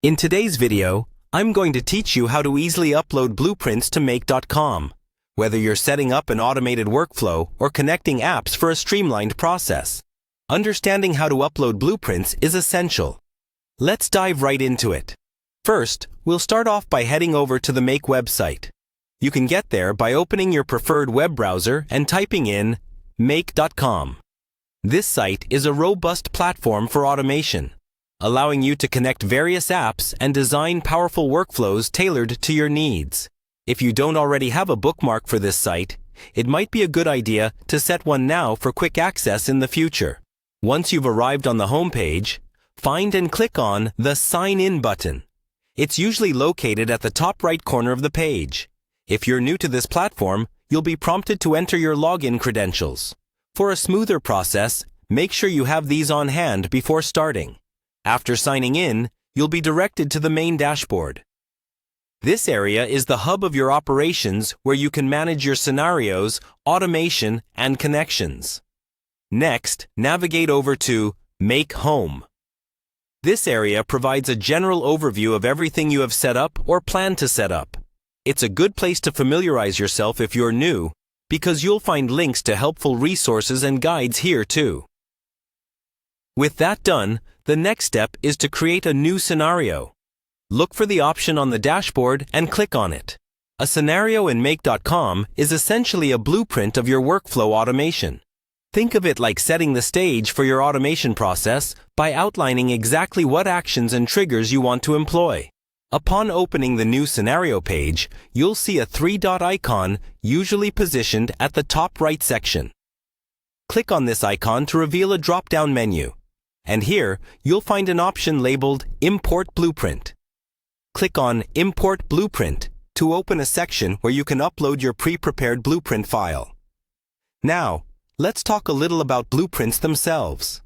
In today's video, I'm going to teach you how to easily upload blueprints to Make.com, whether you're setting up an automated workflow or connecting apps for a streamlined process. Understanding how to upload blueprints is essential. Let's dive right into it. First, we'll start off by heading over to the Make website. You can get there by opening your preferred web browser and typing in Make.com. This site is a robust platform for automation, allowing you to connect various apps and design powerful workflows tailored to your needs. If you don't already have a bookmark for this site, it might be a good idea to set one now for quick access in the future. Once you've arrived on the home page, find and click on the Sign In button. It's usually located at the top right corner of the page. If you're new to this platform, you'll be prompted to enter your login credentials. For a smoother process, make sure you have these on hand before starting. After signing in, you'll be directed to the main dashboard. This area is the hub of your operations where you can manage your scenarios, automation, and connections. Next, navigate over to Make Home. This area provides a general overview of everything you have set up or plan to set up. It's a good place to familiarize yourself if you're new, because you'll find links to helpful resources and guides here too. With that done, the next step is to create a new scenario. Look for the option on the dashboard and click on it. A scenario in Make.com is essentially a blueprint of your workflow automation. Think of it like setting the stage for your automation process by outlining exactly what actions and triggers you want to employ. Upon opening the new scenario page, you'll see a three-dot icon usually positioned at the top right section. Click on this icon to reveal a drop-down menu. And here, you'll find an option labeled Import Blueprint. Click on Import Blueprint to open a section where you can upload your pre-prepared blueprint file. Now, let's talk a little about blueprints themselves.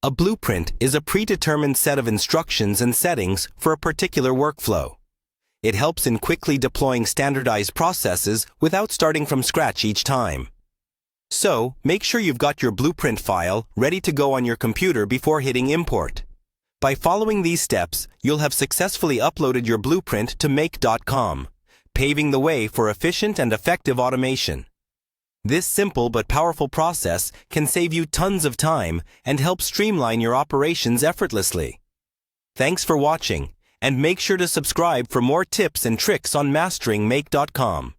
A blueprint is a predetermined set of instructions and settings for a particular workflow. It helps in quickly deploying standardized processes without starting from scratch each time. So, make sure you've got your blueprint file ready to go on your computer before hitting import. By following these steps, you'll have successfully uploaded your blueprint to Make.com, paving the way for efficient and effective automation. This simple but powerful process can save you tons of time and help streamline your operations effortlessly. Thanks for watching, and make sure to subscribe for more tips and tricks on mastering Make.com.